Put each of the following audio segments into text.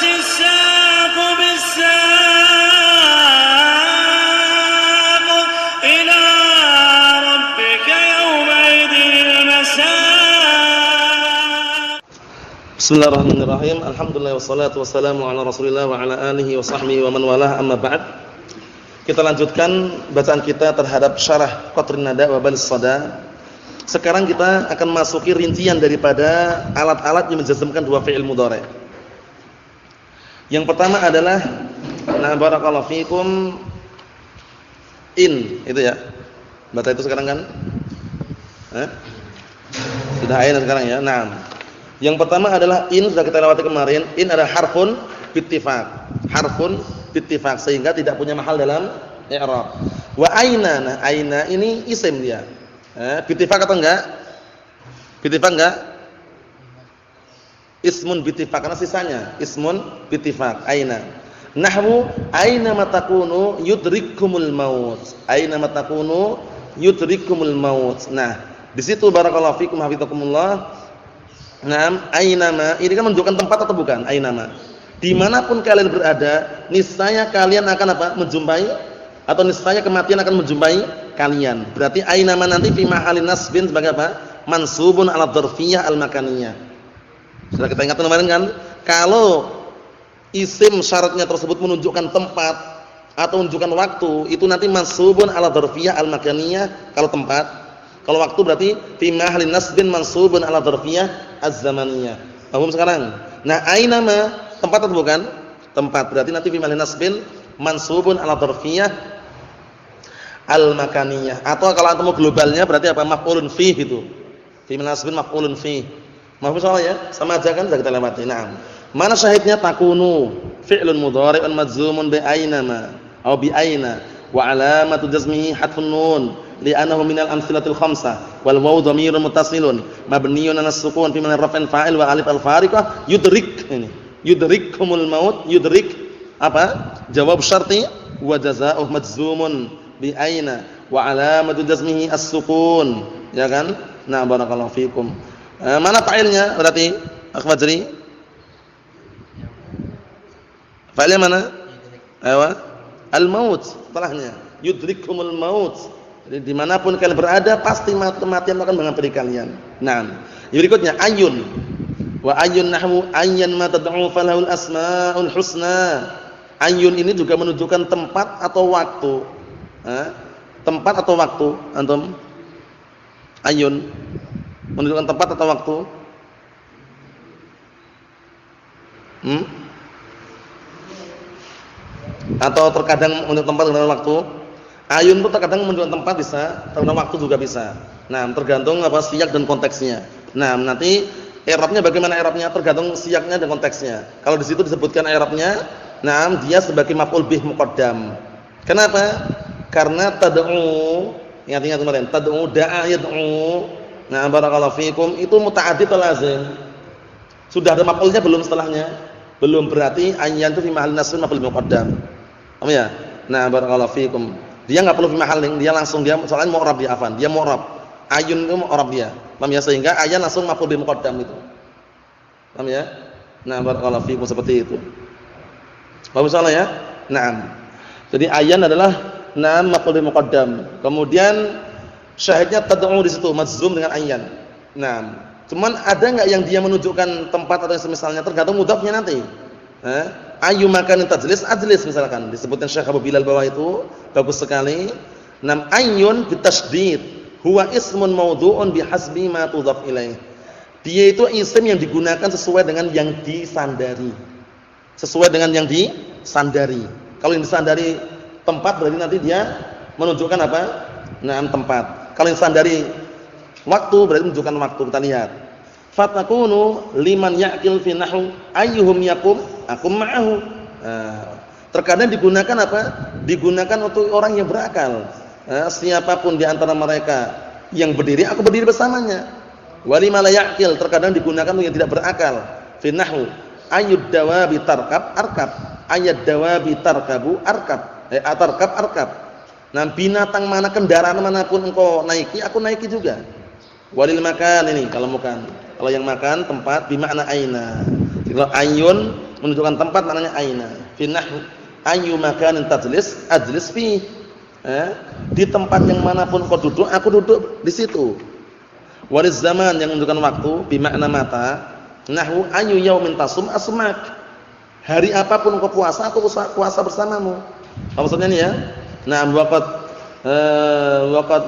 الساق بالساق إلى ربك يومئذ المساق. Bismillahirrahmanirrahim. Alhamdulillah wassalatu wassalamu ala Rasulillah wa ala alihi wa sahbihi wa man walah, amma ba'd. Kita lanjutkan bacaan kita terhadap syarah Qatrin Nada wa Balis Sada. Sekarang kita akan masuki rincian daripada alat-alat yang menjazmkan dua fi'il mudhari'. Yang pertama adalah na barakallahu fikum in, itu ya. Baca itu sekarang kan? Sudah ayat sekarang ya. Naam. Yang pertama adalah in, sudah kita lewati kemarin. In adalah harfun bittifaq. Harfun bittifaq, sehingga tidak punya mahal dalam i'rab. Wa aina, nah aina ini isim dia. Bittifaq atau enggak? Bittifaq enggak? Ismun bittifaq, karena sisanya ismun bittifaq. Aina. Nahwu aina matakunu yudrikumul maut. Aina matakunu yudrikumul maut. Nah, di situ barakallahu fikum hafizakumullah. Naam, ainama ini kan menunjukkan tempat atau bukan? Ainama. Dimanapun kalian berada, niscaya kalian akan apa? Menjumpai, atau niscaya kematian akan menjumpai kalian. Berarti ainama nanti fi mahallin nasbin sebagai apa? Mansubun 'ala dzarfiyyah al-makaniyah. Sudah kita ingat kemarin kan? Kalau isim syaratnya tersebut menunjukkan tempat atau menunjukkan waktu, itu nanti mansubun 'ala dzarfiyyah al-makaniyah kalau tempat. Kalau waktu berarti fi mahallin nasbin mansubun 'ala dzarfiyyah az-zamaniyah. Paham sekarang? Nah, ainama tempat atau bukan? Tempat. Berarti nanti fi mahallin nasbin mansubun 'ala dzarfiyyah al-makaniyah. Atau kalau antum globalnya berarti apa? Maf'ulun fi gitu. Fi mahallin nasbin maf'ulun fi. Mahfuz soalnya ya? Sama aja kan, sudah kita lewati. Naam. Mana syahidnya? Takunu fi'lun mudhari'un majzumun bi ainama atau bi aina wa alamatu jazmihi hadfun nun li'annahu minal amtsilatil khamsah wal wawu dhamirun muttasilun mabniun 'ala sukun fi mahall raf'in fa'il wa alif al fariqah yudrik. Ini yudrikumul maut, yudrik apa? Jawab syarti wa jazaa'uhu majzumun bi aina wa alamatu jazmihi as-sukun, ya kan? Nah, barakallahu fikum. Mana fa'ilnya berarti? Akh Fajri. Fa'ilnya mana? Ayo. Al-maut, setelahnya. Yudrikumul maut. Jadi dimanapun kalian berada, pasti kematian akan menghampiri kalian. Nah, yang berikutnya ayun. Wa ayun nahwu ayyan ma tad'u falahul asmaul husna. Ayun ini juga menunjukkan tempat atau waktu. Tempat atau waktu, antum? Ayun menunjukkan tempat atau waktu? Atau terkadang menunjukkan tempat dan waktu? Ayun itu terkadang menunjukkan tempat bisa, terkadang waktu juga bisa. Nah, tergantung apa siyak dan konteksnya. Nah, nanti i'rabnya bagaimana i'rabnya? Tergantung siyaknya dan konteksnya. Kalau di situ disebutkan i'rabnya, nah dia sebagai maf'ul bih muqaddam. Kenapa? Karena tad'u, ingat-ingat kemarin, tad'u da'a yad'u. Nah, barakallahu fikum, itu muta'addid atau lazim? Sudah ada maf'ulnya belum setelahnya? Belum, berarti ayyan itu fi mahallin nasb maf'ul muqaddam. Paham ya? Nah, barakallahu fikum. Dia enggak perlu fi mahallin, dia langsung dia soalnya mu'rab dia afan. Dia mu'rab. Ayun itu mu'rab dia. Paham ya? Sehingga ayyan langsung maf'ul bi muqaddam itu. Paham ya? Nah, barakallahu fikum seperti itu. Paham soalnya ya? Naam. Jadi ayyan adalah nam maf'ul bi muqaddam. Kemudian syahidnya tad'u di situ majzum dengan ayyan. Nah, cuman ada enggak yang dia menunjukkan tempat atau semisalnya, tergantung mudhafnya nanti. Ayu makanin tajlis ajlis misalkan disebutkan Syekh Abu Bilal bawah itu bagus sekali. Nam ayyun bitasydid huwa ismun mawdhu'un bihasbi ma tudhaf ilaih. Dia itu isim yang digunakan sesuai dengan yang disandari. Sesuai dengan yang disandari. Kalau yang disandari tempat berarti nanti dia menunjukkan apa? Naam, tempat. Kalau yang sandari waktu berarti menunjukkan waktu. Kita lihat. Fatakunu liman ya'qil fi nahwu ayyuhum yaqum aqum ma'ahu. Terkadang digunakan apa? Digunakan untuk orang yang berakal. Siapapun di antara mereka yang berdiri, aku berdiri bersamanya. Walima la ya'qil, terkadang digunakan untuk yang tidak berakal. Fi nahwu ayyud dawabi tarkab arkab. Ayyad dawabi tarkabu arkab. Atarkab arkab. Nah, binatang mana, kendaraan manapun engkau naiki, aku naiki juga. Walil makan ini kalau bukan. Kalau yang makan tempat bimakna aina. Kalau ayun menunjukkan tempat maknanya aina. Fi nahwu ayyu makanin tajlis ajlis fi. Di tempat yang manapun kau duduk, aku duduk di situ. Waliz zaman yang menunjukkan waktu bermakna mata. Nahwu ayyu yaumin tasum asmak. Hari apapun kau puasa, aku puasa bersamamu. Apa maksudnya ini ya? Na'am waqad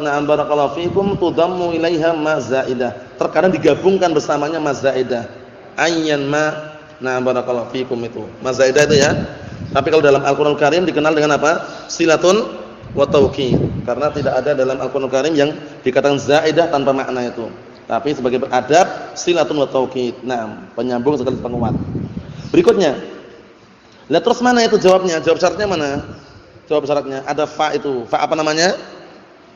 na'am barakallahu fikum tudammu ilaiha ma zaidah. Terkadang digabungkan bersamanya ma zaidah. Ayyan ma na'am barakallahu fikum itu. Ma zaidah itu ya. Tapi kalau dalam Al-Qur'an Karim dikenal dengan apa? Silatun wa taukid. Karena tidak ada dalam Al-Qur'an Karim yang dikatakan zaidah tanpa makna itu. Tapi sebagai beradab silatun wa taukid. Naam, penyambung sekaligus penguat. Berikutnya. Lah terus mana itu jawabnya? Jawab syaratnya mana? Jawab syaratnya ada fa itu. Fa apa namanya?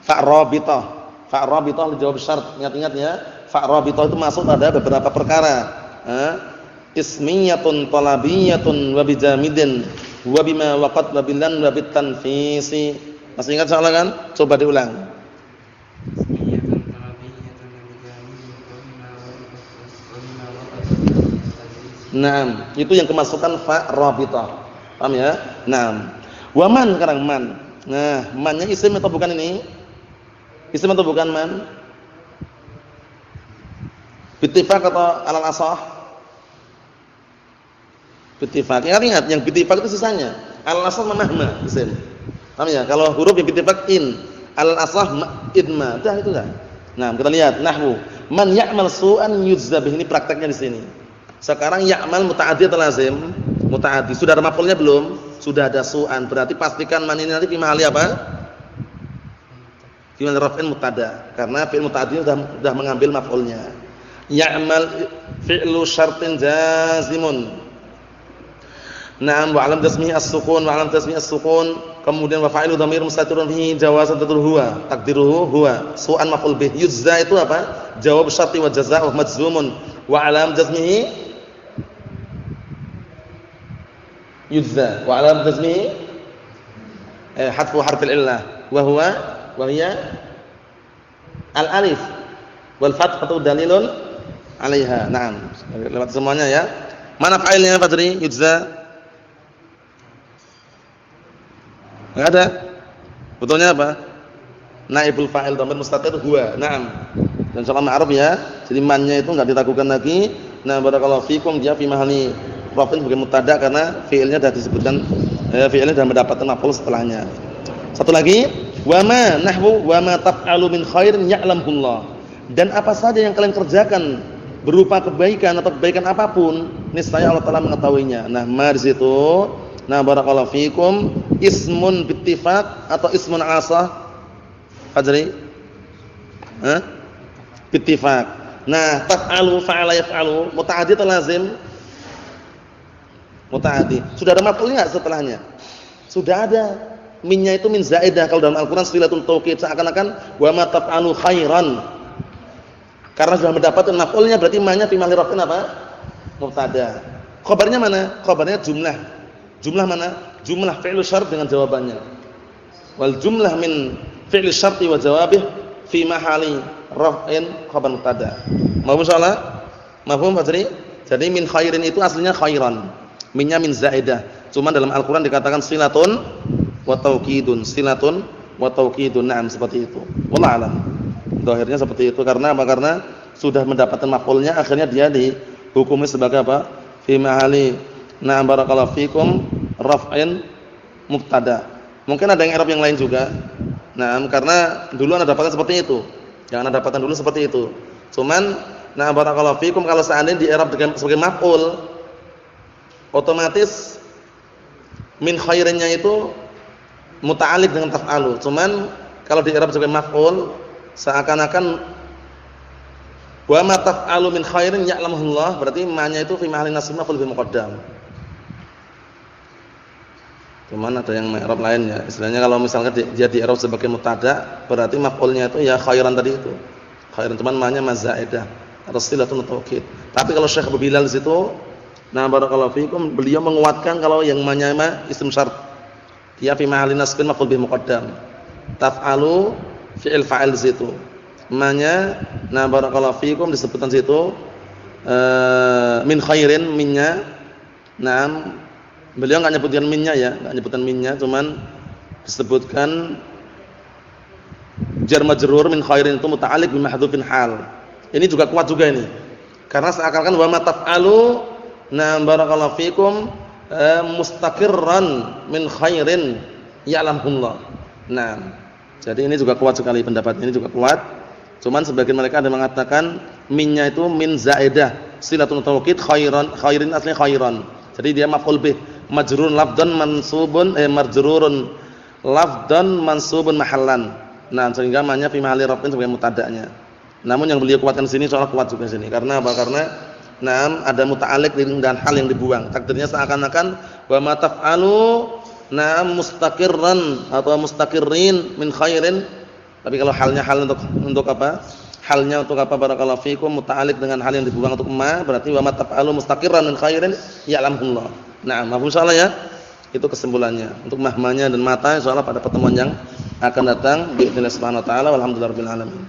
Fa rabithah. Fa rabithah dijawab syarat. Ingat-ingat ya. Fa rabithah itu masuk pada beberapa perkara. Ismiyatun talabiyatun wa bijamidin wa bima waqad wa bilan wa bitanfisi. Masih ingat soalnya kan? Coba diulang. Ismiyatun talabiyatun wa bijamidin wa bima waqad. Naam, itu yang kemasukan fa rabithah. Paham ya? Naam. Waman sekarang man. Nah, mannya isim atau bukan ini? Isim atau bukan man? Bittifaq atau alal asah? Bittifaq. Ingat yang bittifaq itu sisanya. Alal asah mahma isim. Paham ya? Kalau huruf yang bittifaq in, alal asah idma. Dah itu dah. Nah, kita lihat nahwu. Man ya'mal su'an yujza bih. Ini prakteknya di sini. Sekarang ya'mal muta'addi atau lazim? Muta'addi. Sudah ada maf'ulnya belum? Sudah ada su'an, berarti pastikan man ini nanti fi mahali apa? Fi mahali raf'in mubtada, karena fi'il muta'addi sudah mengambil maf'ulnya. Ya'mal fi'lu syartin jazimun. Na'am wa 'alam jazmihi as-sukun wa 'alam jazmihi as-sukun, kemudian wa fa'ilu dhamir mustatirun fihi jawazan taqdiruhu huwa, taqdiruhu huwa. Su'an maf'ul bih. Yujza itu apa? Jawab syarti wa jazaa'u majzumun wa 'alam jazmihi yujza wa alam jazmihi hadfu harfil illah wa hiya al alif wal fathatu dalilun 'alaiha. Naam, lewat semuanya ya. Mana fa'ilnya Fadri? Yujza enggak ada. Betulnya apa? Naibul fa'il dhamir mustatir huwa. Naam. Dan salam ma'ruf ya. Jadi mannya itu enggak diragukan lagi. Nah, barakallahu fikum dia fi mahali rafin sebagai mubtada karena fi'ilnya sudah disebutkan, fi'ilnya sudah mendapatkan maf'ul setelahnya. Satu lagi, wa ma nahwu wa ma taf'alu min khairin ya'lamullah. Dan apa saja yang kalian kerjakan berupa kebaikan atau kebaikan apapun, niscaya Allah Taala mengetahuinya. Nah, ma di situ, nah barakallahu fikum ismun bittifaq atau ismun asah? Fajri? Bittifaq. Nah, taf'alu fa'ala yaf'alu muta'addi atau lazim? Muta'addi. Sudah ada maf'ulnya enggak setelahnya? Sudah ada. Minnya itu min zaidah. Kalau dalam Al-Qur'an silatul taukid seakan-akan wa ma taf'alu khairan. Karena sudah mendapatkan maf'ulnya berarti ma-nya fi mahli raf'in apa? Mubtada. Khabarnya mana? Khabarnya jumlah. Jumlah mana? Jumlah fi'il syart dengan jawabannya. Wal jumlah min fi'il syarti wa jawabih fi mahali raf'in khabar mubtada. Mahfum salah? Mahfum Fajri? Jadi min khairin itu aslinya khairan. Minnya min zaidah. Cuma dalam Al-Qur'an dikatakan silatun wa taukidun, silatun wa taukidun. Naam, seperti itu. Wallahu a'lam. Zahirnya seperti itu karena apa? Karena sudah mendapatkan maf'ulnya akhirnya dia dihukumi sebagai apa? Fi mahali na'am barakallahu fikum raf'in mubtada. Mungkin ada yang i'rab yang lain juga. Naam, karena dulu Anda dapatkan seperti itu. Yang Anda dapatkan dulu seperti itu. Cuman na'am barakallahu fikum kalau seandainya di i'rab sebagai maf'ul otomatis min khairinnya itu muta'alliq dengan taf'alu. Cuman kalau di i'rab sebagai maf'ul seakan-akan wa ma taf'alu min khairin ya'lamuhullah, berarti ma-nya itu fi mahalli nasb maf'ul bi muqaddam. Cuman ada yang i'rab lainnya. Istilahnya kalau misalnya dia di i'rab sebagai mubtada, berarti maf'ulnya itu ya khairan tadi itu. Khairan cuman ma-nya mazaidah atau silatun taukid. Tapi kalau Syekh Abu Bilal di situ, nah barakallahu fikum, beliau menguatkan kalau yang ma-nya isim syart. Dia fi mahalli nasbin maf'ul bih muqaddam. Taf'alu fi'il fa'il di situ. Ma-nya nah barakallahu fikum disebutkan situ min khairin minnya Nah, beliau enggak nyebutkan minnya ya, enggak nyebutkan minnya, cuman disebutkan jar majrur min khairin itu muta'alliq bi mahdhufin hal. Ini juga kuat juga ini. Karena seakan-akan wa ma taf'alu na barakallahu fikum mustaqirran min khairin ya'lamullah. Nah, jadi ini juga kuat sekali pendapat ini juga kuat. Cuman sebagian mereka ada mengatakan minnya itu min zaidah, silatun taukid khairin asli khairan. Jadi dia maf'ul bih, majrurun lafdan mansubun marjururun lafdan mansubun mahallan. Nah, sehingga manya fi mahalli raf'in sebagai mutada'nya. Namun yang beliau kuatkan di sini soal kuat juga di sini. Karena apa? Karena ada muta'alliq dengan hal yang dibuang. Takdirnya seakan-akan wa ma taf'alu mustaqirran atau mustaqirrin min khairin. Tapi kalau halnya hal untuk apa? Halnya untuk apa barakallahu fikum muta'alliq dengan hal yang dibuang untuk ma, berarti wa ma taf'alu mustaqirran min khairin ya'lamullah. Nah, mafhum insyaallah ya. Itu kesimpulannya. Untuk mahmanya dan mata insyaallah pada pertemuan yang akan datang bi idznillah subhanahu wa ta'ala walhamdulillahirabbil alamin.